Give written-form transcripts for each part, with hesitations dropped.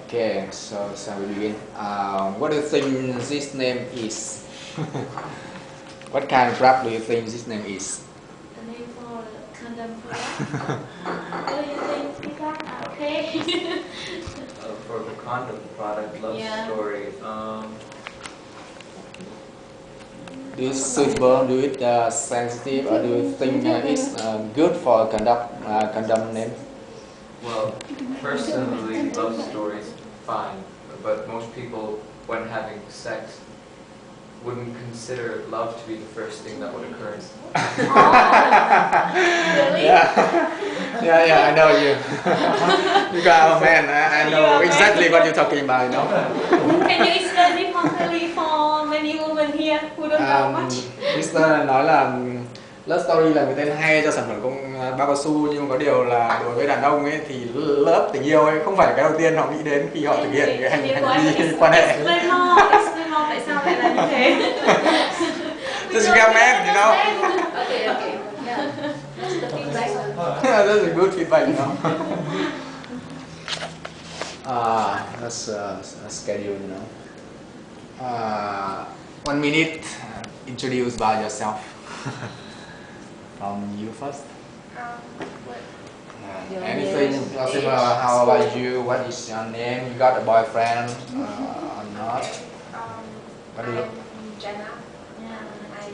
Okay, so shall we begin? What do you think this name is? What kind of rap do you think this name is? The name for condom product. What do you think, Peter? Okay. For the condom product, love story. Do you suitable? Do it sensitive, or do you think it's good for condom name? Well, personally, love stories fine, but most people, when having sex, wouldn't consider love to be the first thing that would occur. Really? Yeah, I know you. You got a man. I know exactly what you're talking about. You know. Can you explain it properly for many women here who don't know much? Mr. nói là love story là người ta hay cho sản phẩm công bao cao su, nhưng mà có điều là đối với đàn ông ấy thì love tình yêu ấy không phải là cái đầu tiên họ nghĩ đến khi họ thực hiện cái hành vi quan hệ. Explain more tại sao lại là như thế? Just become man, you know. Okay. Yeah. That's the feedback. That's a good feedback, you know. That's a schedule, you know. 1 minute. Introduce by yourself. From you first. Anything possible? How about you? What is your name? You got a boyfriend or not? What do you? I'm Jenna. I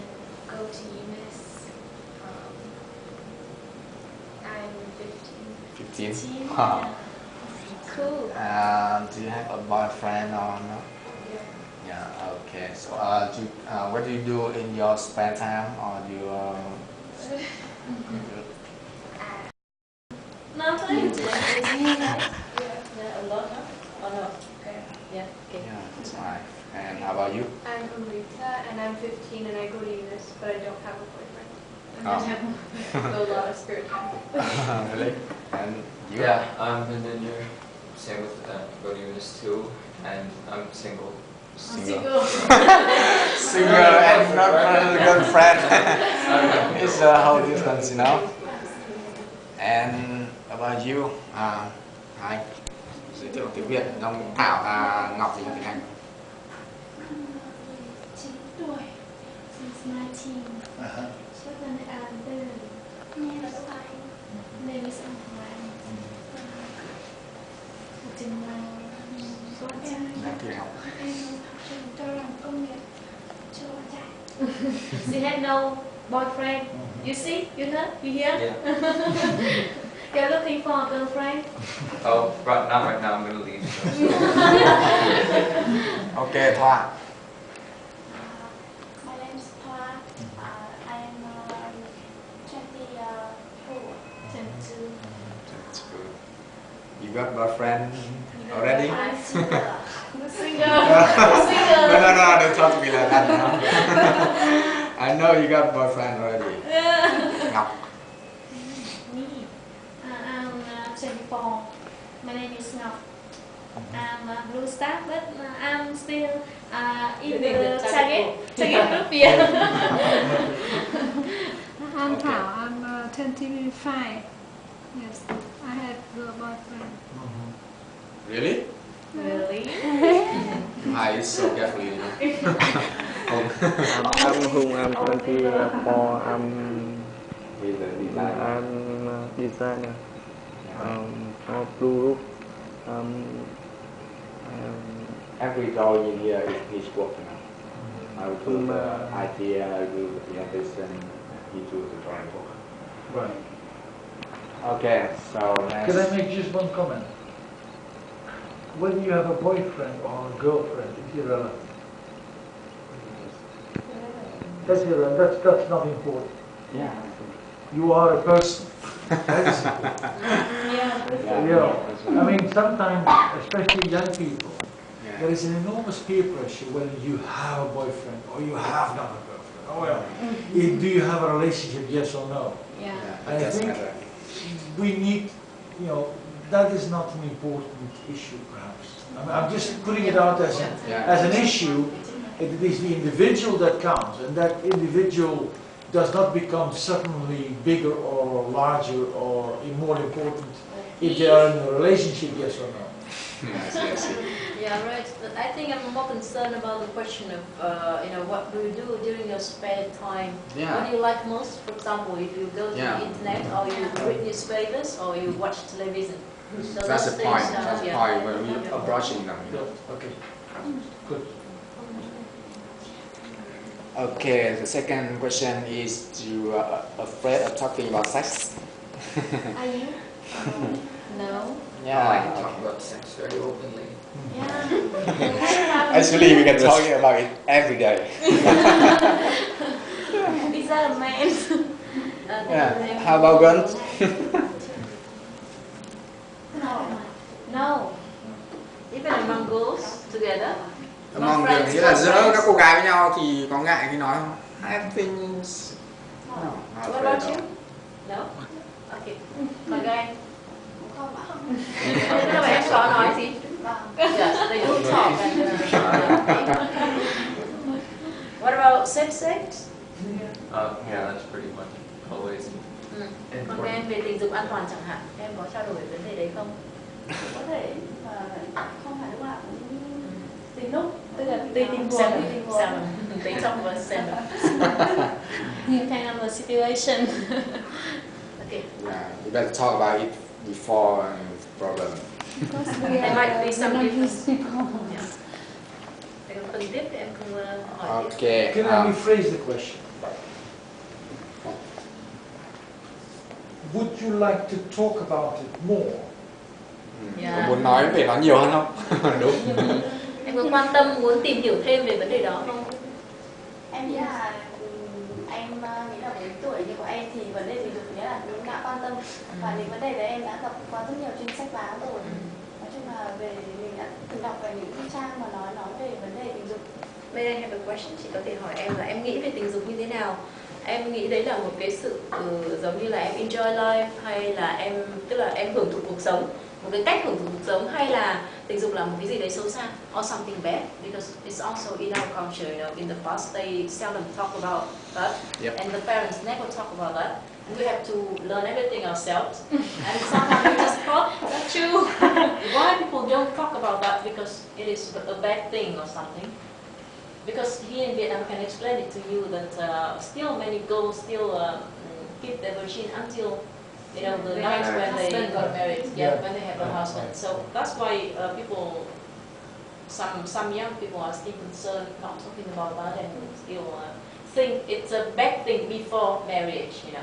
go to UNIS. I'm 15. 15. Cool. Do you have a boyfriend or not? Yeah. Okay. So, what do you do in your spare time, or do you? Nothing. Yeah, a lot, huh? Oh no. Okay. Yeah. Okay. Yeah, that's right. And how about you? I'm Amrita and I'm 15 and I go to UNIS, but I don't have a boyfriend. Oh. So a lot of spirit time. Really? And you? Yeah, I'm a ninja. Same with go to UNIS too, and I'm single. Single. Single and not a girlfriend. It's a whole difference, you know. And about you? Hi. Giới thiệu tiếng Việt. Ông Thảo Ngọc gì tiếng Anh? 9 tuổi. Since 19. Children are there. Name is Amran. Trình số trai. Đang thi học. Cho làm công nghiệp. Cho trai. She had no boyfriend. You see? You heard? You hear? Yeah. You're looking for a girlfriend? Oh, not right now. I'm gonna leave. Okay, Thoa. My name is Thoa. I'm 22. You got boyfriend already? I'm single. Single. No, don't talk to me like that, you know. I know you got boyfriend already. Ngọc. Me. I'm 24. My name is Ngọc. I'm a blue star, but I'm still in the target group here. I'm Thảo. I'm 25. Yes, I have a boyfriend. Really? Really? Hi, it's so carefully, you know. I'm Hùng, I'm 24, He's a designer. I'm a designer for Blue Roof. Every drawing in here is his work, you know. I will do the idea, I will do the presentation, he do the drawing work. Right. Okay, so next. Can I make just one comment? Whether you have a boyfriend or a girlfriend is irrelevant. That's irrelevant. That's not important. Yeah. You are a person. That is important. Yeah. I mean, sometimes, especially young people, there is an enormous peer pressure whether you have a boyfriend or you have not a girlfriend. Oh well, do you have a relationship? Yes or no? Yeah. And I think we need, you know, that is not an important issue, perhaps. I'm just putting it out as an issue. It is the individual that counts, and that individual does not become suddenly bigger or larger or more important if they are in a relationship, yes or no. Yes, yes. Yeah, right. But I think I'm more concerned about the question of, what do you do during your spare time? Yeah. What do you like most? For example, if you go to the internet, or you read newspapers, or you watch television. So That's those the point. things, That's the yeah. point when we approaching them. Okay, good. Okay, the second question is you are afraid of talking about sex? Are you? No. I like to talk about sex very openly. Yeah. Actually, we can talk about it every day. Is that a man? Yeah. How about girls? No. Even among girls together. Among girls, nghĩa là giữa các cô gái với nhau thì có ngại khi nói không? I think no, not What afraid about though. you? No? Okay. Còn gái? Không ạ. Thế là em có nói gì? Yes, they do talk. What about safe sex? Yeah, that's pretty much always Còn với em về tình dục an toàn chẳng hạn, em có trao đổi vấn đề đấy không? Có thể mà không phải lúc nào cũng tùy lúc, tức là tùy tình huống. Tùy trong và xem. Kind of a situation. Okay. Yeah, we better talk about it before problem. There might be some difference. Yeah. Để còn phần tiếp thì em không hỏi tiếp. Okay. Can I rephrase the question? Would you like to talk about it more? Có muốn nói về nó nhiều hơn không? Đúng. Em có quan tâm muốn tìm hiểu thêm về vấn đề đó không? Em nghĩ là em nghĩ là với tuổi như của em thì vấn đề tình dục nghĩa là cũng đã quan tâm, và những vấn đề đấy em đã gặp qua rất nhiều chuyên sách báo rồi. Nói chung là về mình đã từng đọc về những trang mà nói về vấn đề tình dục. May I have a question? Chị có thể hỏi em là em nghĩ về tình dục như thế nào? Em nghĩ đấy là một cái sự giống như là em enjoy life, hay là em, tức là em hưởng thụ cuộc sống, một cái cách hưởng thụ cuộc sống, hay là tình dục là một cái gì đấy xấu xa, or something bad? Because it's also in our culture, in the past they seldom talk about that, and the parents never talk about that. And we have to learn everything ourselves. And sometimes we just thought, that's true. Why people don't talk about that? Because it is a bad thing or something. Because here in Vietnam, I can explain it to you that still many girls still keep their virgin until the night when they got married, when they have a husband. So that's why people, some young people are still concerned, not talking about that, and still think it's a bad thing before marriage, So.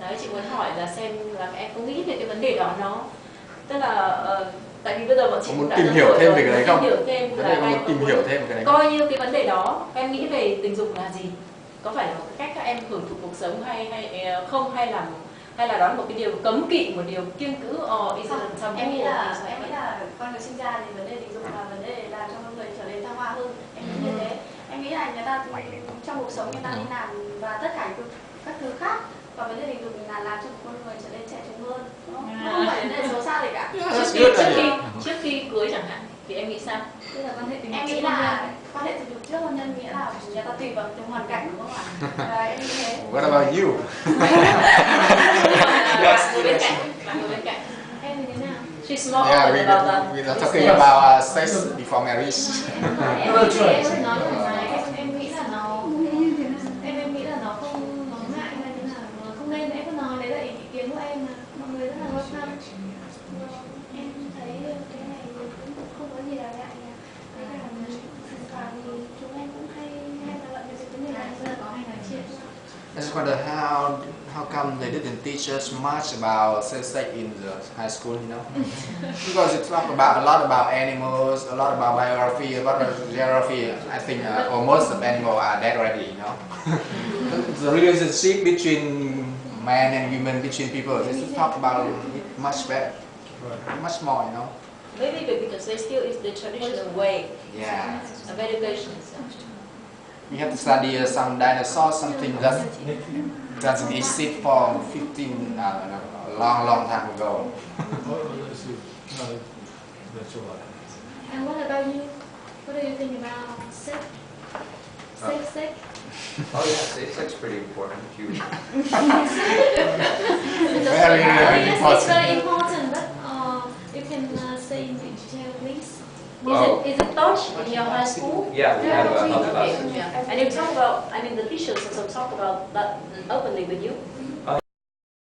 Đấy, chị muốn hỏi là xem là em có nghĩ về cái vấn đề đó nó, tức là tại vì bây giờ bọn chị cũng đã tìm hiểu thêm về cái đấy không? Tìm hiểu thêm là em muốn tìm hiểu thêm về cái đấy. Coi như cái vấn đề đó, em nghĩ về tình dục là gì? Có phải là một cách các em hưởng thụ cuộc sống hay không, hay là đó là một cái điều cấm kỵ, một điều kiêng cữ, Em nghĩ là con người sinh ra thì vấn đề tình dục là vấn đề làm cho con người trở nên thăng hoa hơn. Em nghĩ như thế. Em nghĩ là người ta trong cuộc sống người ta đi làm và tất cả các thứ khác, và vấn đề tình dục là làm cho một con người trở nên trẻ trung hơn. Nó không phải vấn đề xấu xa gì cả. Trước khi cưới chẳng hạn thì em nghĩ sao? Tức là quan hệ tình dục. Em nghĩ là quan hệ tình dục trước hôn nhân nghĩa là người ta tùy vào từng hoàn cảnh, đúng không ạ? Em nghĩ thế. What about you? Người bên cạnh. Em thì thế nào? She's more open about that. We are talking about sex before marriage. Em nói thoải mái, em nghĩ là em nghĩ là nó không ngại, hay là nó không nên, em cứ nói đấy là ý kiến của em mà mọi người rất là welcome. Em thấy cái này cũng không có gì là ngại nha. Với cả thỉnh thoảng thì chúng em cũng hay thảo luận về cái vấn đề này, rất là có hay nói chuyện. I just wonder how come they didn't teach us much about sex in the high school, Because it talk about a lot about animals, a lot about biography, a lot of geography. I think almost of animals are dead already, The relationship between man and women, between people, they should talk about it much better, much more, Maybe because they still is the traditional way of education. We have to study some dinosaurs, something that doesn't exist for 15, a long time ago. And what about you? What do you think about sex? Sex? Oh yeah, sex pretty important. Very Yes, important. it's very important, but you can detail, please? Oh. Is it taught in your high school? Yeah, we have a health class. Okay, yeah. And you talk about, I mean, the teachers also talk about that openly with you?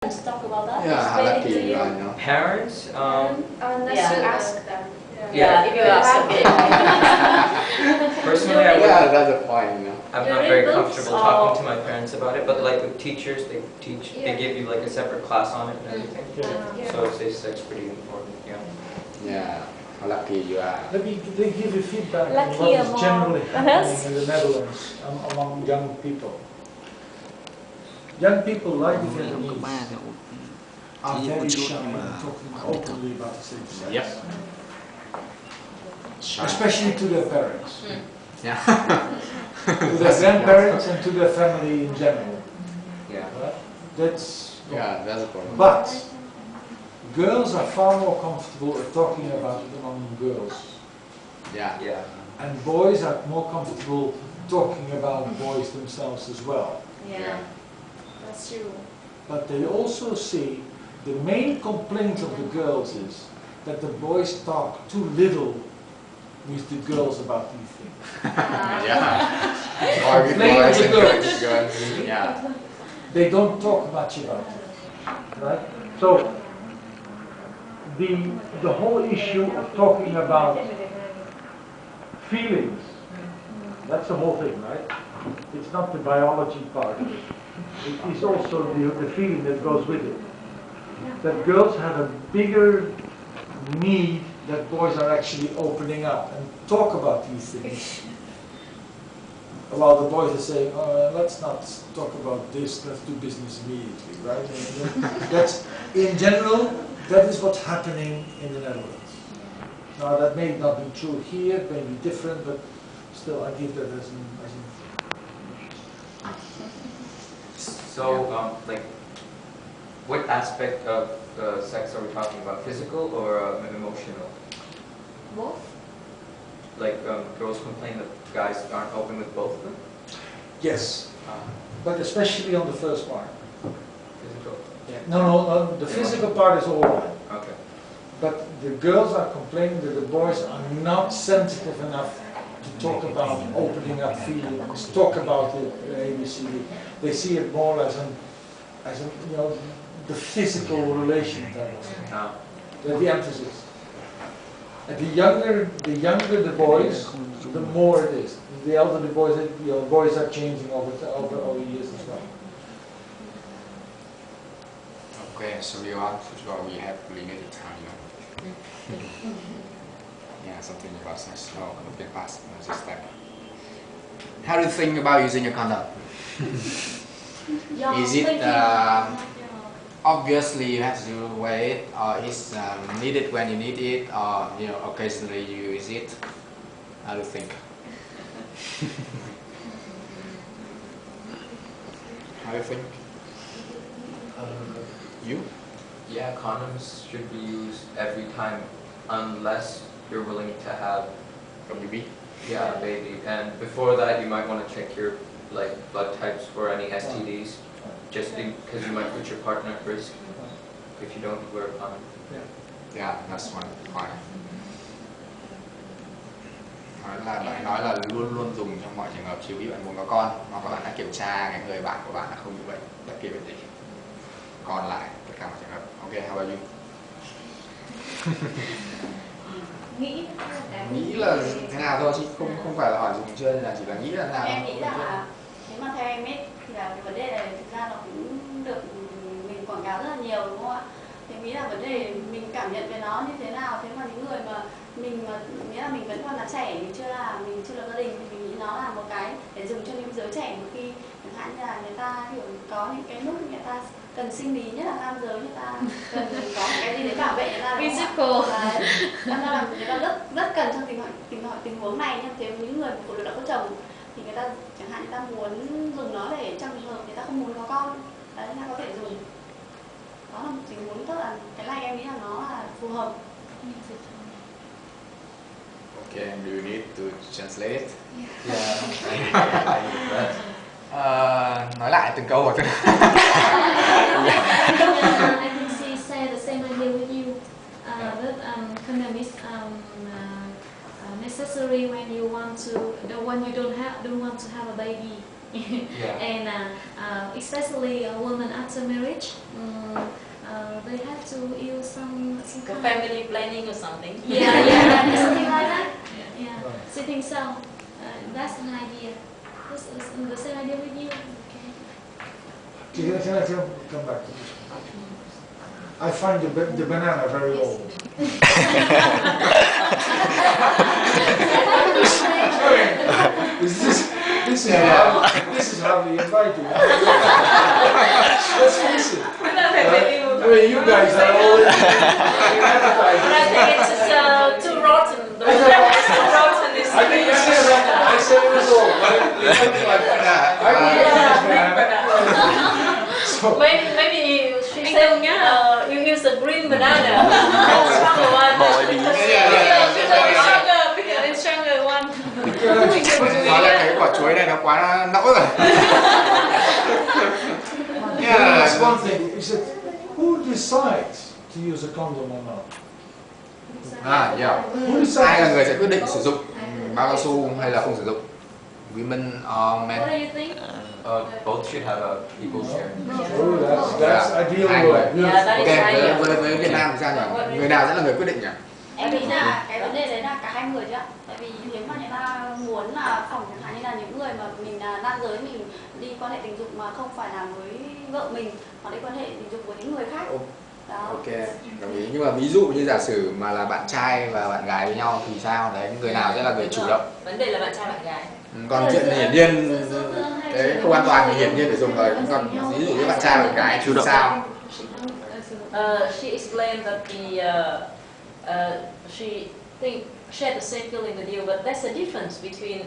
Let's talk about that. Yeah, how Explain it lucky to you you. are, you know. Parents, Unless Yeah. you ask them. Yeah, if you ask, okay. personally, I Yeah, would, that's the point, you know. I'm You not read very books comfortable or- talking to my parents about it, but like with teachers, they teach, they Yeah. give you like a separate class on it and everything. Yeah. So it's pretty important, yeah. Yeah, how lucky you are. Let me give you feedback on Lucky what is among generally us. happening in the Netherlands among young people. Young people like the Vietnamese are very shy and talking openly about the same sex. Yep. Especially to their parents, Yeah. to their grandparents and to their family in general. Yeah. Right? That's Yeah, that's the problem. But girls are far more comfortable at talking about it among girls, Yeah. Yeah. and boys are more comfortable talking about boys themselves as well. Yeah, that's true. But they also see the main complaint of the girls is that the boys talk too little with the girls about these things. Yeah. Or with Playing boys with and the girls. Girls. Yeah. They don't talk much about it, right? So the whole issue of talking about feelings, that's the whole thing, right? It's not the biology part of it. It is also the feeling that goes with it. That girls have a bigger need that boys are actually opening up and talk about these things. While the boys are saying, oh, let's not talk about this, let's do business immediately, right? And that's, in general, that is what's happening in the Netherlands. Now that may not be true here, it may be different, but still I give that as an So, like, what aspect of sex are we talking about? Physical or emotional? Both? Like, girls complain that guys aren't open with both of them? yes, but especially on the first part. Physical? No, the physical part is all right. Okay. But the girls are complaining that the boys are not sensitive enough to talk about opening up feelings, talk about it, ABCD. They see it more as an you know, the physical relation type of thing. That's the emphasis. And the younger the boys, the more it is. The elder the boys, you know, boys are changing over years as well. Okay, so we are, first of all, we have limited time, you know. Yeah, something about sex. No, we can pass. No, just like. How do you think about using a condom? Is it obviously you have to wear it, or is needed when you need it, or you know occasionally you use it? How do you think? How do you think? You? Yeah, condoms should be used every time unless you're willing to have From baby? a baby. And before that, you might want to check your like blood types for any STDs, just because you might put your partner at risk if you don't wear a condom. Yeah, that's one point. Bạn nói là luôn luôn dùng trong mọi trường hợp, trừ ví bạn muốn có con hoặc là bạn đã kiểm tra cái người bạn của bạn là không bị bệnh bất kỳ bệnh gì. Còn lại tất cả mọi trường hợp. Okay, how about you? Nghĩ là thế nào thôi chứ không phải là hỏi dùng chưa, nên là chỉ là nghĩ là nào. Em nghĩ rằng là nếu mà theo em ấy thì là cái vấn đề này thực ra nó cũng được mình quảng cáo rất là nhiều, đúng không ạ? Thì nghĩ là vấn đề mình cảm nhận về nó như thế nào. Thế mà những người mà nghĩa là mình vẫn còn là trẻ, mình chưa lập gia đình thì mình nghĩ nó là một cái để dùng cho những giới trẻ, một khi chẳng hạn như là người ta hiểu có những cái lúc người ta cần sinh lý, nhất là nam giới, người ta cần có một cái gì để bảo vệ người ta, Physical. đấy. Nên là người ta rất cần trong tình huống này. Nhưng thế những người phụ nữ đã có chồng thì người ta chẳng hạn người ta muốn dùng nó để trong trường hợp người ta không muốn có con, đấy, người ta có thể dùng. Đó là một tình huống, tức là cái này em nghĩ là nó là phù hợp. Okay, do you need to translate it? Yeah. Nói lại từng câu một. I think she said the same idea with you. But condom is necessary when you want to, when you don't want to have a baby. Yeah. And especially a woman after marriage, they have to use some The kind family planning or something. yeah, something like that. Yeah, so I think so. That's an idea. This is the same idea with you. Can I come back to this? I find the banana very old. This is hardly inviting. Let's face it. I mean, you guys are always advertising. But I think it's just too rotten. The banana is too rotten. I didn't say that. I said it was old. I didn't banana. So Maybe she said you use a green banana. Stronger one. Stronger one. Nói là cái quả chuối này nó quá nẫu rồi. that's one thing. Is that who decides to use a condom or not? Yeah. Who decides? Ai là người sẽ quyết định sử dụng bao cao su hay là không sử dụng? Women or men? What do you think? Both should have a equal share. That's ideal. Hai người. Yeah, that is Ok, ideal. với Việt Nam thì sao nhỉ? Người nào sẽ là người quyết định nhỉ? Em nghĩ là cái vấn đề đấy là cả hai người chứ ạ. Tại vì nếu mà người ta muốn là phòng chẳng hạn như là những người mà mình là nam giới, mình đi quan hệ tình dục mà không phải là với vợ mình, hoặc đi quan hệ tình dục với những người khác. Đó. Ok, đồng ý. Nhưng mà ví dụ như giả sử mà là bạn trai và bạn gái với nhau thì sao? Đấy, người nào sẽ là người chủ động? Vấn đề là bạn trai bạn gái. Còn chuyện hiển nhiên cái không an toàn thì hiển nhiên phải dùng rồi. Còn ví dụ như bạn trai và bạn gái thì sao? She explained that she shared the same feeling with you, but there's a difference between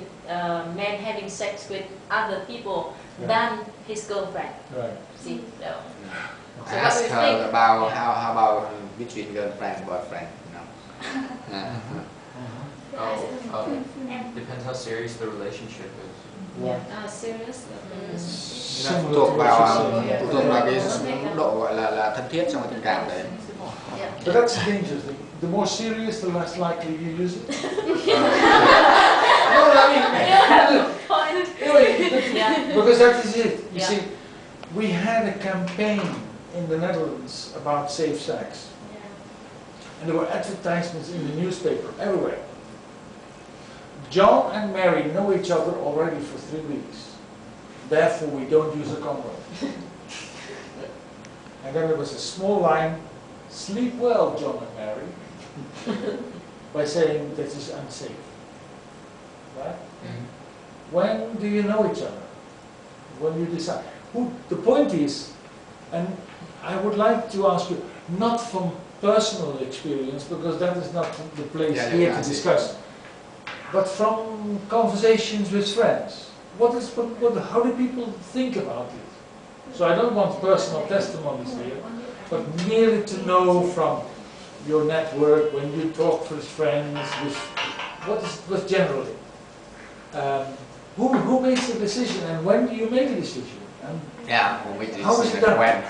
men having sex with other people than his girlfriend. Right. See, so. I asked her about how about between girlfriend and boyfriend. Depends how serious the relationship is. Serious. Phụ thuộc vào cái mức độ gọi là thân thiết trong cái tình cảm đấy. But that's the dangerous thing. The more serious, the less likely you use it. No, I mean, because that is it. You see, we had a campaign in the Netherlands about safe sex, and there were advertisements in the newspaper everywhere. John and Mary know each other already for 3 weeks. Therefore, we don't use a condom. And then there was a small line, sleep well, John and Mary, by saying this is unsafe. Right? When do you know each other? When you decide. The point is, and I would like to ask you, not from personal experience, because that is not the place here to discuss, but from conversations with friends. How do people think about it? So I don't want personal testimonies here, but merely to know from your network, when you talk with friends, with generally. Who makes the decision, and when do you make a decision? And Who makes the how is it decision done? when?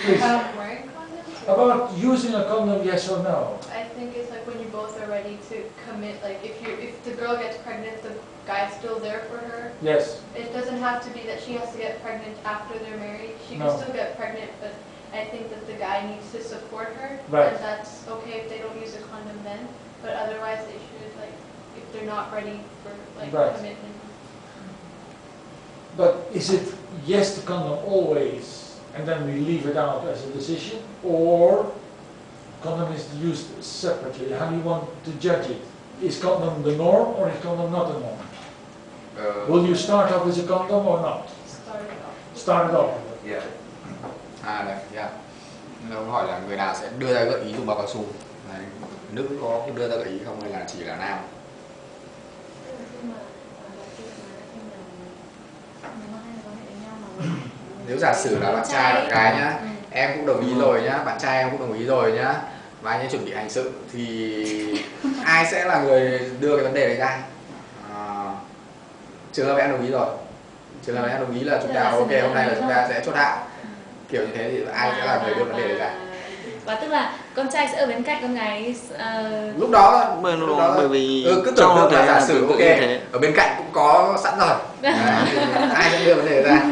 Please. Wearing condoms? About using a condom, yes or no? I think it's like when you both are ready to commit. Like if the girl gets pregnant, the guy's still there for her. Yes. It doesn't have to be that she has to get pregnant after they're married. She can still get pregnant, but I think that the guy needs to support her. Right. And that's okay if they don't use a condom then. But otherwise they should, like, if they're not ready for like commitment. But is it yes to condom always, and then we leave it out as a decision, or condom is used separately? How do you want to judge it? Is condom the norm, or is condom not the norm? Will you start off with a condom or not? Start it off. Yeah. Nó hỏi là người nào sẽ đưa ra gợi ý dùng bao cao su. Đấy. Nữ có đưa ra gợi ý không hay là chỉ là nam? Nếu giả sử là bạn trai bạn gái nhá, em cũng đồng ý rồi nhá, bạn trai em cũng đồng ý rồi nhá, và anh ấy chuẩn bị hành sự thì ai sẽ là người đưa cái vấn đề đấy ra? Trường hợp em đồng ý rồi, trường hợp em đồng ý là chúng ta ok, hôm nay là chúng ta sẽ chốt hạ, kiểu như thế thì ai sẽ là người đưa vấn đề đấy ra? Và tức là con trai sẽ ở bên cạnh con gái. Lúc đó bởi vì cứ tưởng tượng là giả sử ok ở bên cạnh cũng có sẵn rồi. Ai sẽ đưa vấn đề ra.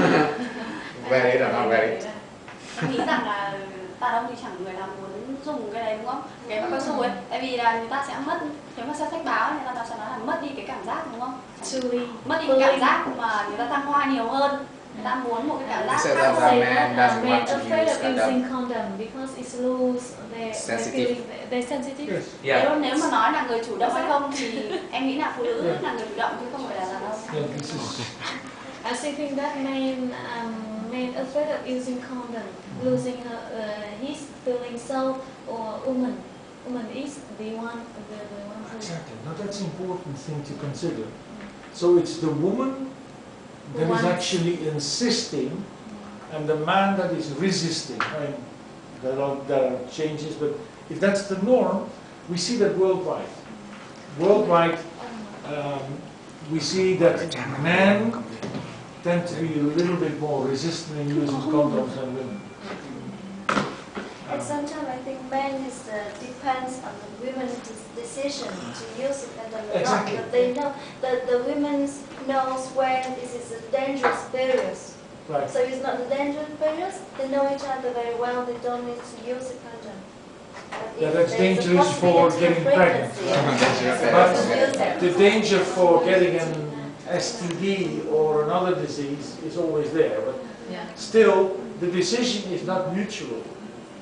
Về đấy là nó về đấy. Em nghĩ rằng là đàn ông thì chẳng người nào muốn dùng cái đấy đúng không? Cái bao cao su ấy, tại vì là người ta sẽ mất, nếu mà xem sách báo ấy, người ta sẽ nói là mất đi cái cảm giác đúng không? Mất đi cái cảm giác mà người ta tăng hoa nhiều hơn. Người ta muốn một cái cảm giác khác. Men afraid of using condom because it lose their sensitive. Yeah. Nếu mà nói là người chủ động hay không thì em nghĩ là phụ nữ là người chủ động chứ không phải là đàn ông. I think that men afraid of using condom, losing his feeling, so or woman is the one who. Exactly. Now that's an important thing to consider. So it's the woman that is actually insisting, and the man that is resisting. I mean, there are changes, but if that's the norm, we see that worldwide. Worldwide, we see that men tend to be a little bit more resistant in using condoms than women. And sometimes I think men depends on the women's decision to use it and the Exactly. But they know the women knows when this is a dangerous period. Right. So it's not a dangerous period. They know each other very well. They don't need to use a condom. But Yeah, if that's there is a dangerous for possibility of getting pregnant. pregnancy, But the danger for getting an STD or another disease is always there. But still, the decision is not mutual.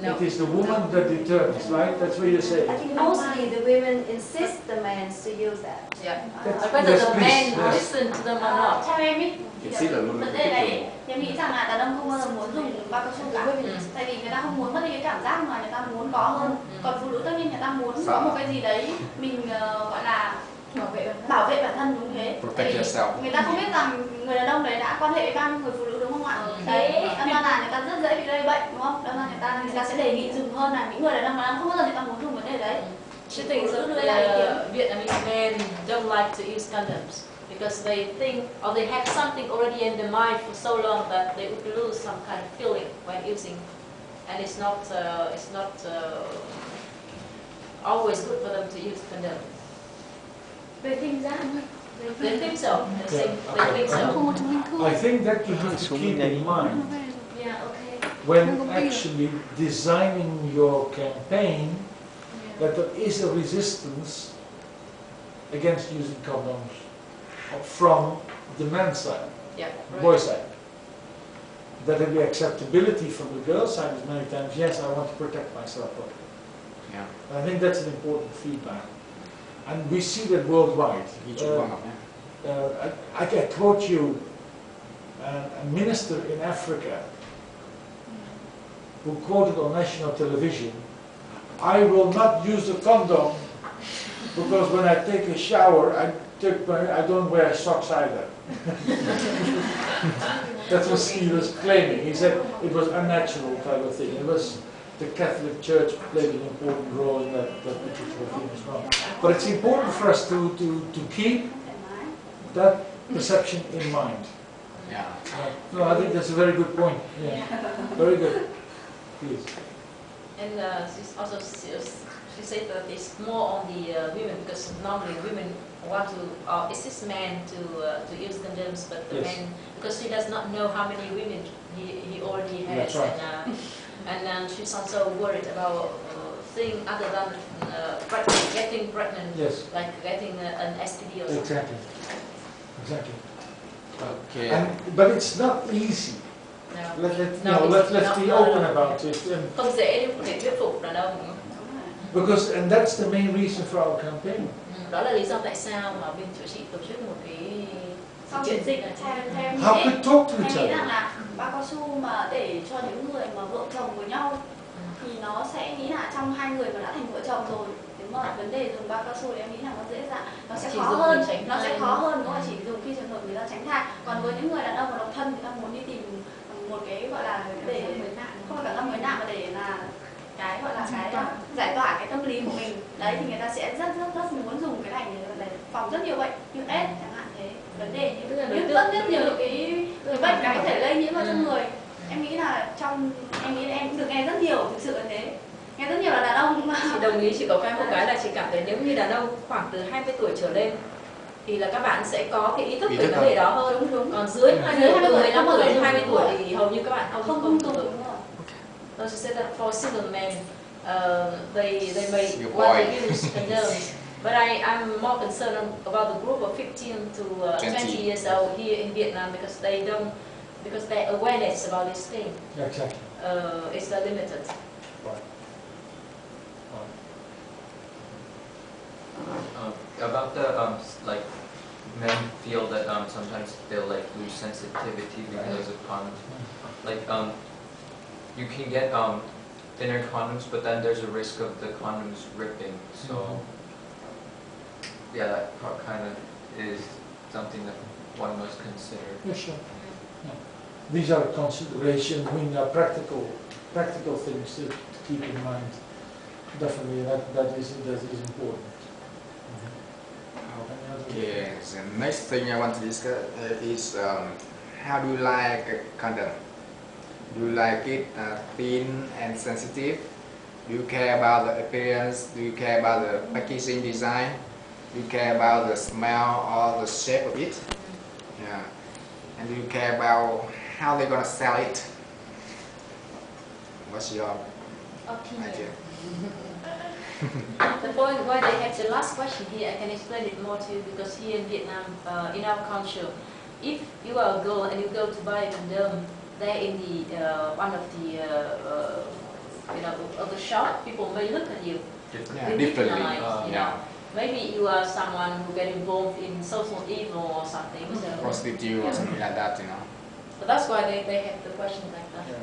No. It is the woman that determines, right? That's what you're saying. I think mostly the women insist the men to use that. Yeah. That's- Whether yes, the please, men yes. listen to them or not. Theo em ý, Xin là luôn vấn đề này em nghĩ rằng là đàn ông không bao giờ muốn dùng bao cao su cả. Tại vì người ta không muốn mất đi cái cảm giác mà người ta muốn có hơn. Còn phụ nữ tất nhiên người ta muốn có một cái gì đấy mình gọi là bảo vệ bản thân, đúng thế. Protect yourself. Người ta không biết rằng người đàn ông đấy đã quan hệ với bao nhiêu người phụ nữ đúng không ạ? Đấy, đâm ra là người ta rất dễ bị lây bệnh đúng không? Đâm ra người ta sẽ đề nghị dùng hơn là những người đàn ông mà không bao giờ người ta muốn dùng vấn đề đấy. She thinks that the Vietnamese men don't like to use condoms because they think or they have something already in their mind for so long that they would lose some kind of feeling when using, and it's not always good for them to use condom. They think that. They think so. They think so. I think that you have to keep in mind Yeah, okay. when actually designing your campaign that there is a resistance against using condoms from the man's side, Yeah. the boy side. That there be acceptability from the girl side is many times, yes, I want to protect myself. Yeah. And I think that's an important feedback. And we see that worldwide. I can quote you a minister in Africa who quoted on national television, I will not use a condom because when I take a shower, I don't wear socks either. That's what he was claiming. He said it was unnatural type of thing. It was the Catholic Church played an important role in that particular thing as well. But it's important for us to keep that perception in mind. Yeah. No, I think that's a very good point. Yeah. Very good. Please. And she said that it's more on the women because normally women want to assist men to use condoms, but the men, because she does not know how many women he already has. That's right. And then she's also worried about things other than getting pregnant, like getting an STD or something. Exactly. Exactly. Okay. But it's not easy. No. Let's be open about it. Không dễ để thuyết phục đàn ông. Because and that's the main reason for our campaign. Đó là lý do tại sao mà bên chữa trị tổ chức một cái chiến dịch này. How could talk to each Em nghĩ other? rằng là bao cao su mà để cho những người mà vợ chồng với nhau thì nó sẽ nghĩ là trong hai người mà đã thành vợ chồng rồi, nếu mà vấn đề dùng bao cao su thì em nghĩ là nó dễ dàng, nó sẽ khó hơn, đúng không? Chỉ dùng khi trường hợp người ta tránh thai. Còn với những người đàn ông mà độc thân, người ta muốn đi tìm một cái gọi là để không phải cả tâm mới nạn mà để là cái gọi là cái giải tỏa cái tâm lý của mình đấy, thì người ta sẽ rất muốn dùng cái này để phòng rất nhiều bệnh như AIDS chẳng hạn, thế vấn đề như rất nhiều những cái bệnh có thể lây nhiễm vào trong người. Em nghĩ là em cũng được nghe rất nhiều, thực sự là thế, nghe rất nhiều là đàn ông Chị đồng ý, chỉ có cái một cái là chị cảm thấy nếu như đàn ông khoảng từ 20 tuổi trở lên thì là các bạn sẽ có cái ý thức về vấn đề đó hơn. Đúng. Còn dưới 20 tuổi, từ 15 tuổi đến 20 tuổi rồi. thì hầu như các bạn không Đúng rồi. So she said that for single men, they may Single want boy. to use condoms, but I'm more concerned about the group of 15 to 20 years old here in Vietnam because their awareness about this thing Exactly. is limited. Right. About the like men feel that sometimes they'll like lose sensitivity because of condoms. Like you can get thinner condoms, but then there's a risk of the condoms ripping. So yeah, that kind of is something that one must consider. Yeah, sure. Yeah. These are considerations. I mean, practical things to keep in mind. Definitely, that is important. Okay, the next thing I want to discuss is how do you like a condom? Do you like it thin and sensitive? Do you care about the appearance? Do you care about the packaging design? Do you care about the smell or the shape of it? Yeah. And do you care about how they're gonna sell it? What's your idea? The point why they have the last question here, I can explain it more to you because here in Vietnam, in our culture, if you are a girl and you go to buy a condom, there in the one of the of the shop, people may look at you Differently. you know. Maybe you are someone who get involved in social evil or something. So Prostitute or something like that, you know. but that's why they have the question like that. Yeah.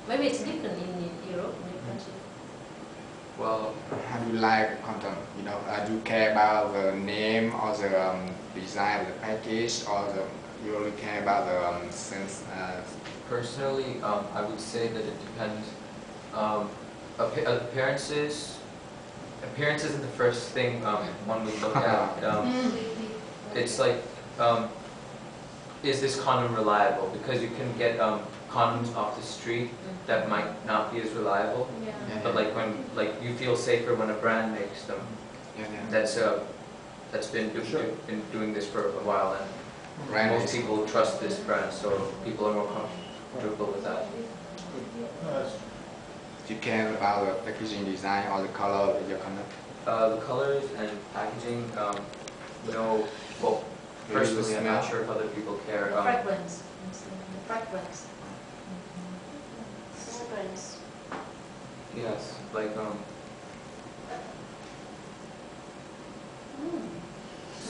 Maybe it's different in Europe, in country. Well, how do you like a condom? You know, do you care about the name or the design of the package, or you only care about the sense? Personally, I would say that it depends. Appearances isn't the first thing one would look at. It's like, is this condom reliable? Because you can get condoms off the street that might not be as reliable. Yeah. But like when you feel safer when a brand makes them. That's been doing this for a while, and most people trust this brand, so people are more comfortable with that. Do you care about the packaging design or the color of your condom? The colors and packaging, no. Well, personally, I'm not sure if other people care. The fragrance. The fragrance. Fragrance. Yes, like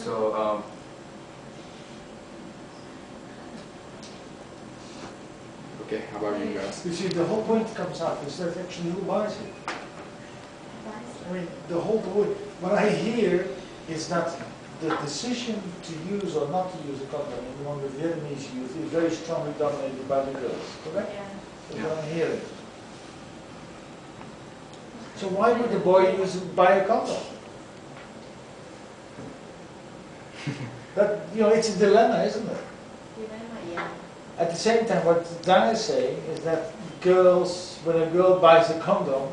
so Okay, how about you guys? You see, the whole point comes up is that actually who buys it? I mean, the whole point, what I hear is that the decision to use or not to use a condom among the Vietnamese youth is very strongly dominated by the girls, correct? That's what I'm hearing. So why would the boy buy a condom? That, you know, it's a dilemma, isn't it? At the same time, what Dan is saying is that girls, when a girl buys a condom,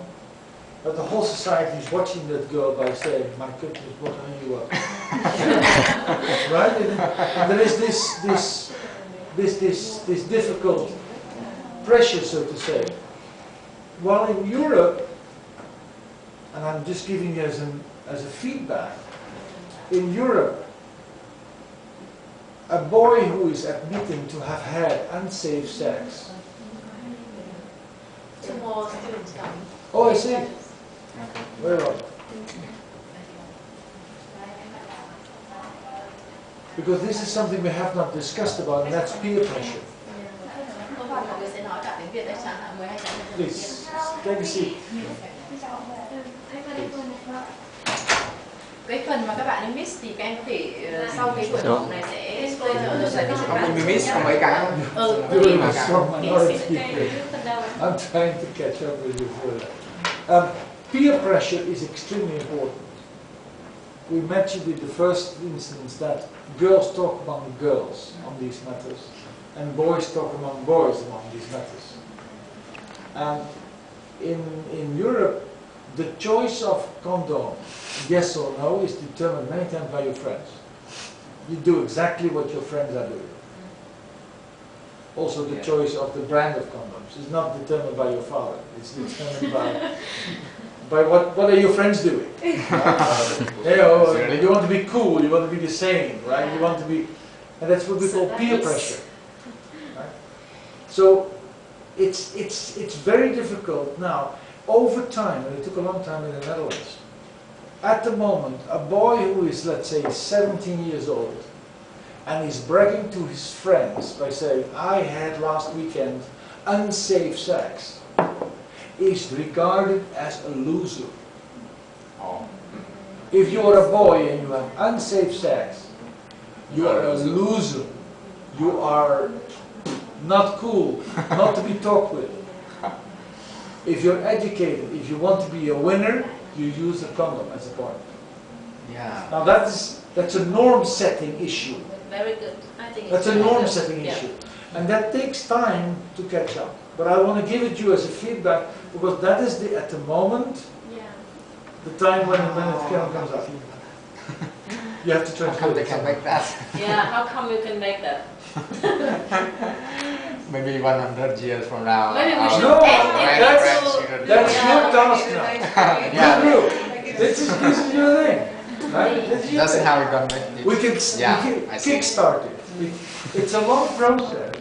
that the whole society is watching that girl by saying, "My goodness, what are you up?" Right? And there is this difficult pressure, so to say. While in Europe, and I'm just giving you as a feedback, in Europe, a boy who is admitting to have had unsafe sex. Two more students coming. Oh, I see. Very well. Because this is something we have not discussed about, and that's peer pressure. Please, take a seat. Cái phần mà các bạn ấy miss thì các em có thể sau cái buổi học này sẽ explain cho các Không, mình miss không mấy cái. You're a strong minority. I'm trying to catch up with you further. Peer pressure is extremely important. We mentioned in the first instance that girls talk among girls on these matters, and boys talk among boys on these matters. And in Europe, the choice of condom, yes or no, is determined many times by your friends. You do exactly what your friends are doing. Also, the choice of the brand of condoms is not determined by your father. It's determined by what are your friends doing. You want to be cool. You want to be the same, right? You want to be, and that's what we call peer pressure. Right? So it's very difficult now. Over time, and it took a long time in the Netherlands. At the moment, a boy who is, let's say, 17 years old, and is bragging to his friends by saying, I had last weekend unsafe sex, is regarded as a loser. Oh. If you are a boy and you have unsafe sex, you are a loser. You are not cool, not to be talked with. If you're educated, if you want to be a winner, you use a condom as a point. Yeah. Now that's a norm-setting issue. Very good. I think That's a norm-setting issue. And that takes time to catch up. But I want to give it to you as a feedback, because that is at the moment, the time when it comes up. You have to translate. How come they can make that? Yeah, how come you can make that? Maybe 100 years from now. Maybe we should that's your task now. Yeah. This is your thing. Right? That's how we're gonna make it. We can kickstart it. It's a long process.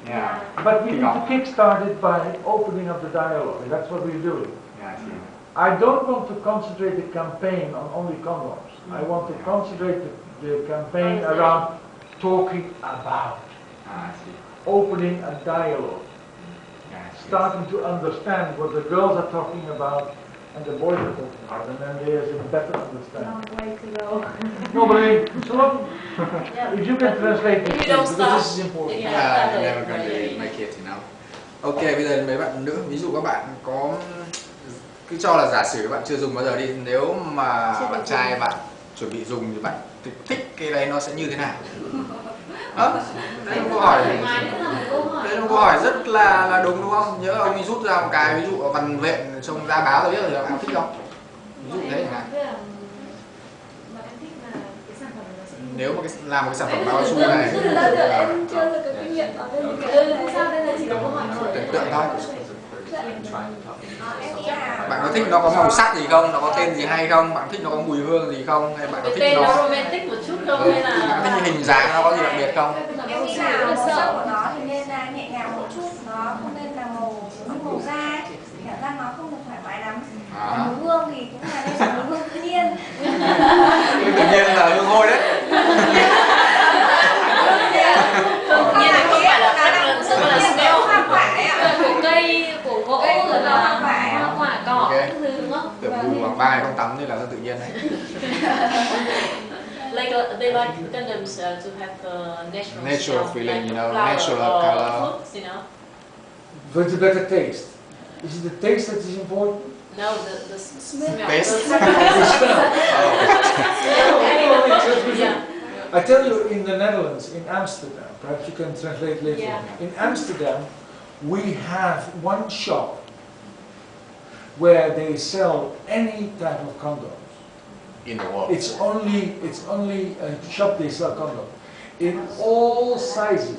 Yeah. But we need to kickstart it by opening up the dialogue, and that's what we're doing. Yeah, I see. I don't want to concentrate the campaign on only condoms. I want to concentrate the campaign around talking about, I see. opening a dialogue, Yeah, I see. starting to understand what the girls are talking about and the boys are talking about, and then there's a better understanding. Long way to go. No, but I mean, so long, if you can translate this, because this is important. Yeah, you're never gonna make it, you know. Ok, bây giờ mấy bạn nữ, ví dụ các bạn có cứ cho là giả sử các bạn chưa dùng bao giờ đi, nếu mà bạn trai bạn chuẩn bị dùng thì bạn thích cái đấy nó sẽ như thế nào? Đấy là câu hỏi. Đấy là câu hỏi rất là đúng, đúng không? Nhớ ông ấy rút ra một cái ví dụ ở văn viện trông ra báo tôi biết rồi, bạn thích không? Ví dụ thế chẳng hạn. Nếu mà làm một cái sản phẩm bao su này, em chưa được kinh nghiệm ở bên cái sao đây là chỉ là câu hỏi thôi. tưởng tượng thôi. Em nghĩ là Bạn có thích nó có màu sắc gì không? Nó có tên gì hay không? Bạn thích nó có mùi hương gì không? Hay bạn có thích Tên nó romantic một chút không hay là bạn thích hình dáng nó có gì đặc biệt không? em nghĩ là màu sắc của nó thì nên là nhẹ nhàng một chút, nó không nên là màu như màu da ấy. Cảm giác nó không được thoải mái lắm. Mùi hương thì cũng là nên là mùi hương tự nhiên. Tự nhiên là hương hôi đấy. tự nhiên không phải là fragrance mà là smell Hoa quả ấy ạ. Của cây, của gỗ, rồi là hoa quả cỏ, cái thứ đúng không? Tưởng mùi khoảng 3 ngày không tắm thì là tự nhiên đấy. Like they like condoms to have a natural smell, feeling, like you know, flower natural or color. fruits, you know. But it's a better taste. Is it the taste that is important? No, the smell. Taste? The smell. Yeah. I tell you, in the Netherlands, in Amsterdam, perhaps you can translate later. Yeah. In Amsterdam, we have one shop where they sell any type of condom. In the world. It's only a shop they sell condom in all sizes.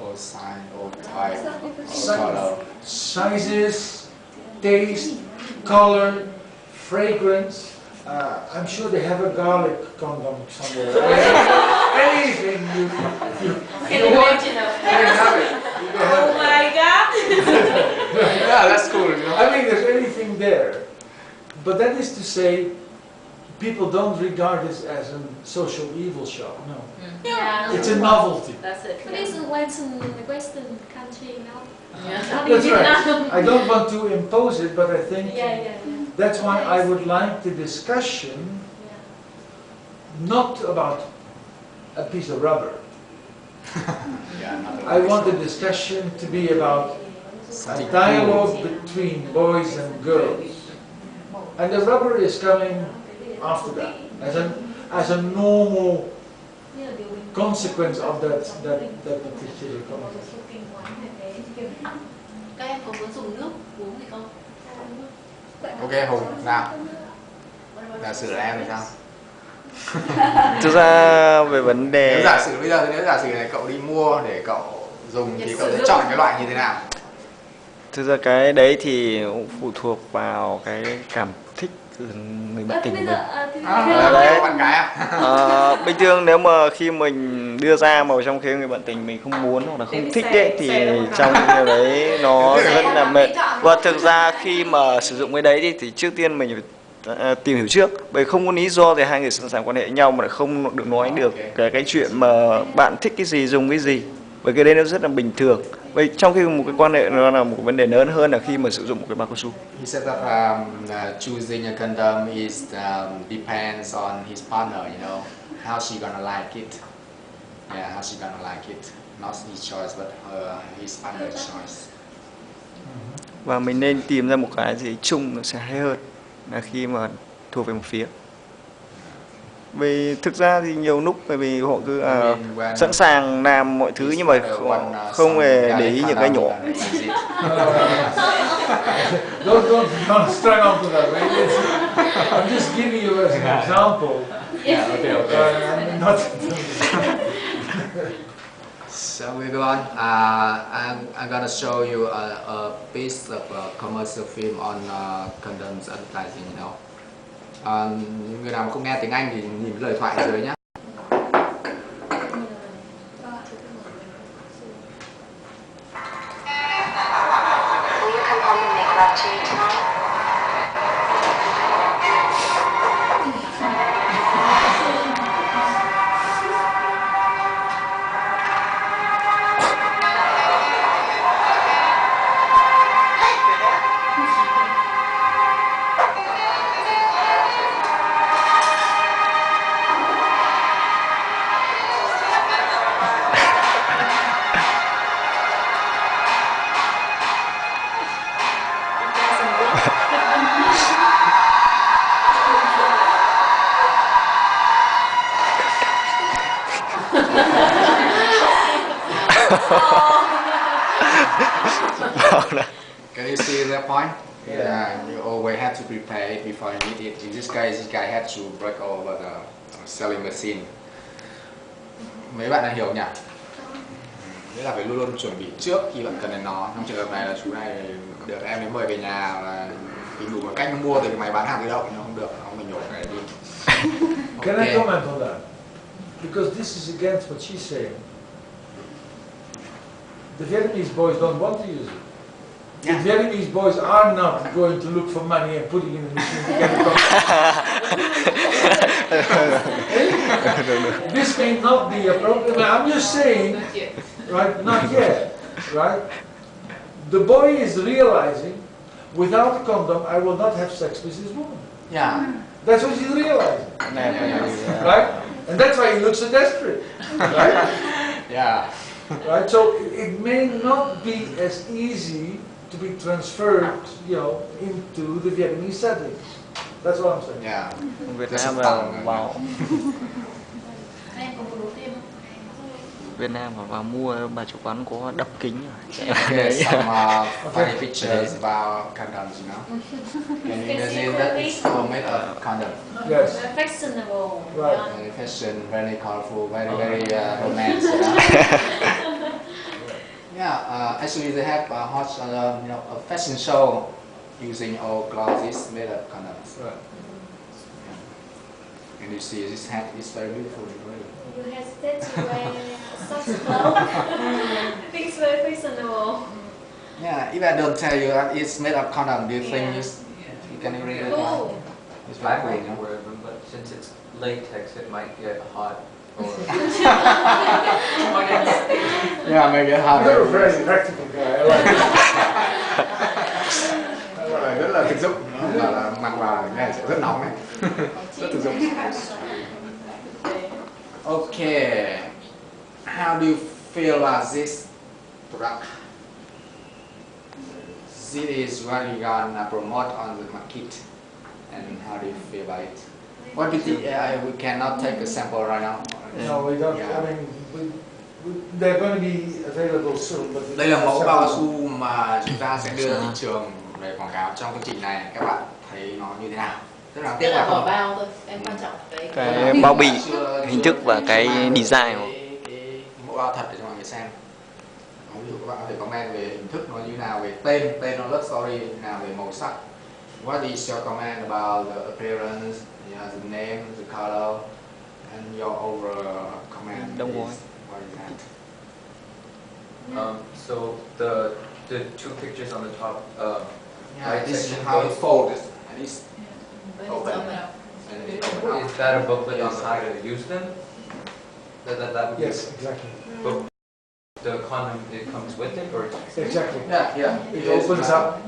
All size, all type, all color. Sizes, taste, color, fragrance. I'm sure they have a garlic condom somewhere. Anything you Can you want, imagine they have it. They have Oh my god! Yeah, that's cool. You know? I mean, there's anything there. But that is to say, people don't regard this as a social evil shop. No. Yeah. It's a novelty. That's it. But it's a Western country, no? Yeah. That's right. I don't want to impose it, but I think Yeah. that's why I would like the discussion not about a piece of rubber. Yeah, I want the discussion to be about a dialogue between boys and girls. And the rubber is coming after that, as a normal consequence of that particular concept. Các em có muốn dùng nước uống hay không? Ok Hùng, nào. Giả sử là em thì sao? Thực ra về vấn đề Nếu giả sử bây giờ, nếu giả sử này cậu đi mua để cậu dùng thì cậu sẽ chọn cái loại như thế nào? thực ra cái đấy thì cũng phụ thuộc vào cái cảm thích của người bạn tình của mình. Đấy, bạn gái à? Bình thường nếu mà khi mình đưa ra mà trong khi người bạn tình mình không muốn hoặc là không thích ấy, thì trong cái đấy nó rất là mệt. Và thực ra khi mà sử dụng cái đấy thì trước tiên mình phải tìm hiểu trước, bởi không có lý do thì hai người sẵn sàng quan hệ với nhau mà lại không được nói được cái chuyện mà bạn thích cái gì, dùng cái gì, bởi cái đấy nó rất là bình thường. Vậy trong khi một cái quan hệ nó là một vấn đề lớn hơn là khi mà sử dụng một cái bao cao su. He said that choosing a condom is depends on his partner, you know, how she gonna like it. Yeah, how she gonna like it. Not his choice, but his partner's choice. Và mình nên tìm ra một cái gì chung nó sẽ hay hơn là khi mà thuộc về một phía. Vì thực ra thì nhiều lúc bởi vì họ cứ sẵn sàng làm mọi thứ nhưng mà không hề để ý những cái nhỏ. Don't strung out to that, right? I'm just giving you as an example. Yeah, okay. I'm not. So we go on. I'm gonna show you a piece of commercial film on condoms advertising, you know. Những người nào mà không nghe tiếng Anh thì nhìn lời thoại ở dưới nhé. Will you come home and make love to me tonight? Can you see that point? Yeah, you always have to prepare it before you need it. In this guy had to break over the selling machine. Mấy bạn đã hiểu nhỉ? Nghĩa là phải luôn luôn chuẩn bị trước khi bạn cần đến nó. Trong trường hợp này là chú này được em đến mời về nhà là tìm đủ một cách mua từ cái máy bán hàng tự động, nó không được, nó mình nhổ cái đi. Can I comment on that? Because this is against what she's saying. The Vietnamese boys don't want to use it. The Vietnamese boys are not going to look for money and put it in the machine to get it. This may not be a problem. I'm just saying, right? Not yet, right? The boy is realizing, without a condom, I will not have sex with this woman. Yeah. That's what he's realizing, right? And that's why he looks so desperate, right? Yeah. Right. So it may not be as easy to be transferred, you know, into the Vietnamese setting. That's what I'm saying. Yeah. Việt Nam là vào Việt Nam vào mua bà chủ quán có đập kính rồi. Okay, some funny pictures about condoms, you know. Can you imagine that it's all made of condom? Yes. Very fashionable. Right. Very fashion, very colorful, very romance, you know. Yeah, actually they have a hot, you know, a fashion show using all clothes made of condoms. Right. And you see this hat is very beautiful, really. You hesitate to wear such clothes. I think it's very fashionable. Yeah, if I don't tell you that it's made of condom, do you think you can really wear it? Cool. It's I very cool, might you know. wear them, but since it's latex, it might get hot. Or Yeah, maybe hard. You're a very practical guy. I like it. Rất là thực dụng, nó là mặc vào cái này sẽ rất nóng này, rất thực dụng. Okay, how do you feel about this product? This is what we gonna promote on the market, and how do you feel about it? What do you think? We cannot take a sample right now. No, we don't. Yeah. I mean, they're going to be available soon. But Đây là mẫu bao cao su mà chúng ta sẽ đưa ra thị trường Về quảng cáo trong chương trình này các bạn thấy nó như thế nào? Tức là Tức là vỏ bao thôi, em quan trọng cái bao bì, hình thức và cái design của cái mẫu bao thật để cho mọi người xem. Ví dụ các bạn có thể comment về hình thức nó như nào, về tên nó love story như nào, về màu sắc. What is your comment about the appearance, the name, the color, and your overall comment? Đúng rồi. What is that? So the two pictures on the top, Yeah, this is how it folds and it's open. And it's open. Is that a booklet on how to use them? That would Yes, exactly. But the condom, it comes with it, or Exactly. Yeah. It opens up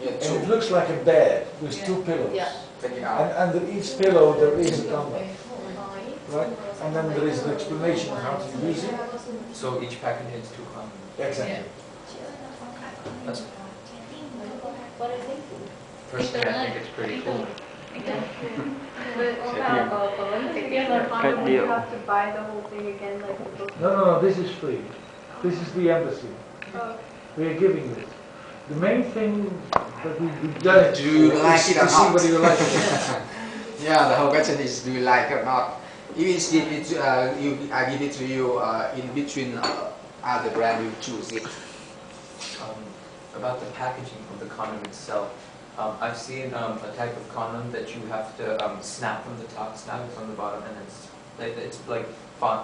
Yeah, and two. it looks like a bed with two pillows. Yeah. Take it out. And under each pillow there is a condom. Right? And then there is an explanation of how to use it. so each pack contains 2 condoms? Exactly. That's What do you think? personally, I think it's pretty cool. Cách điệu. have to buy the whole thing again, like the book. No, this is free. This is the embassy. We are giving it. The main thing that we've done Do you like is it or to see not? whether you like it. Yeah, the whole question is, do you like it or not? Even if I give it to you in between other brand, you choose it. About the packaging of the condom itself, I've seen a type of condom that you have to snap from the top, snap from the bottom, and it's like fun.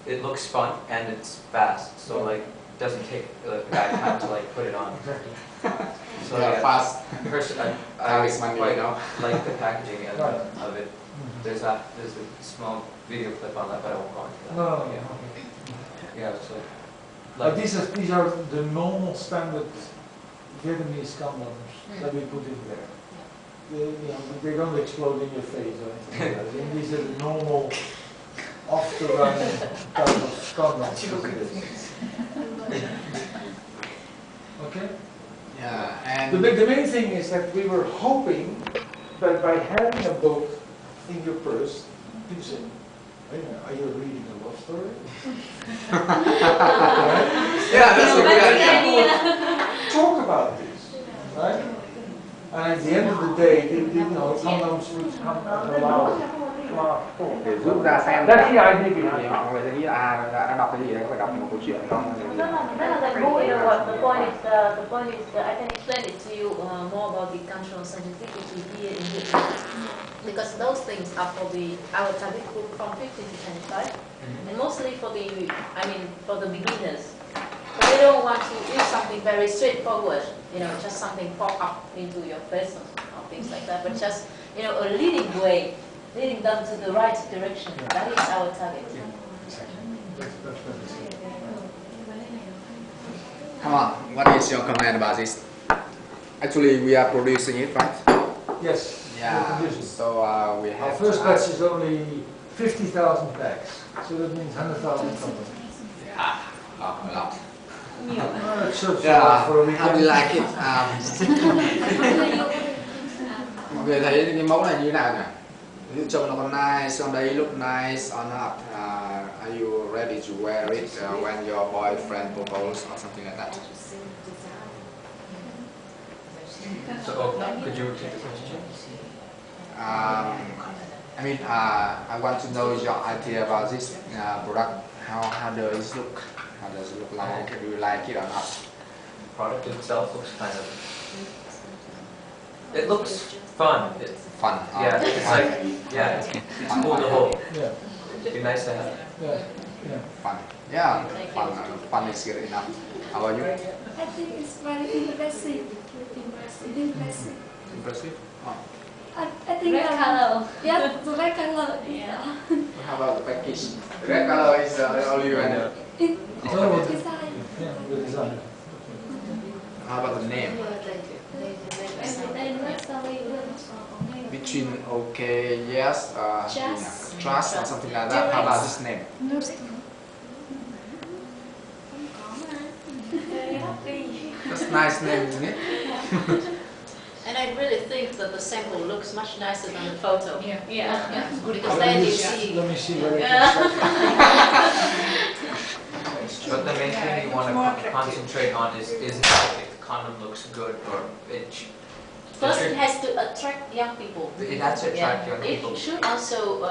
It looks fun and it's fast, so like it doesn't take a guy time to like put it on. So Yeah, fast. Personally, Time is money, quite you know. like the packaging Right. of it. There's a small video clip on that, but I won't go into that. No. Yeah, so But these are the normal standard Vietnamese condoms that we put in there. They don't explode in your face or anything like that. And these are the normal off-the-run type of condoms. Okay? Yeah, and The main thing is that we were hoping that by having a book in your purse, you say, "Wait a minute, are you reading a love story?" yeah, that's a good idea. Talk about this, right? And at the end of the day, condoms would come out aloud. Để giúp ra xem That's the idea behind thì it. mọi người sẽ nghĩ là đã đọc cái gì đấy, phải đọc một câu chuyện không? Rất là gần gũi. The point is that I can explain it to you more about the cultural sensitivity here in Vietnam, because those things are for our target group from 15 to 25, and mostly for the beginners. So they don't want to use something very straightforward, just something pop up into your face or things like that, but just a leading way, leading them to the right direction. That is our target. Come on, what is your comment about this? Actually, we are producing it, right? Yes. Yeah. So we have. Our first batch is only 50,000 packs, so that means 100,000 condoms. Yeah, a lot. It serves Yeah, for a how do weekend. you like it? Mọi người thấy cái mẫu này như thế nào nhỉ? Ví dụ trông nó còn nice, on đấy look nice or not? Are you ready to wear it when your boyfriend proposes or something like that? So, could you repeat the question? I want to know your idea about this product. How does it look? How does it look like? Do you like it or not? The product itself looks kind of. It looks fun. Fun. Yeah, it's like it's cool to hold. Yeah. It'd be nice to have. Yeah. Fun. Yeah, fun. Fun is good enough. How about you? I think it's very impressive. Impressive. Oh. I think Red color. Yes, the red color. Yeah. How about the package? The red color is only one. Oh, Design. yeah, the design. How about the name? Between okay, yes, trust or something like that. How about this name? That's a nice name, isn't it? And I really think that the sample looks much nicer than the photo. Yeah. Because then you see. Let me see where it But the main thing you want to concentrate on is condom looks good or it. First, it has to attract young people. It has to attract young people. It should also,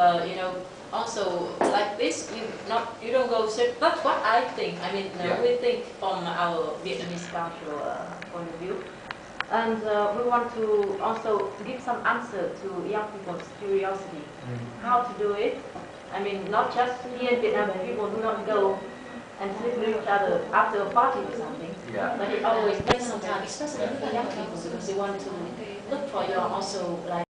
also like this. You don't go search. That's what I think. I mean, we think from our Vietnamese cultural point of view, and we want to also give some answer to young people's curiosity. How to do it? I mean, not just here in Vietnam, people do not go and sleep with each other after a party or something. Yeah. But it always takes some time, especially for young people, because they want to look for your also like.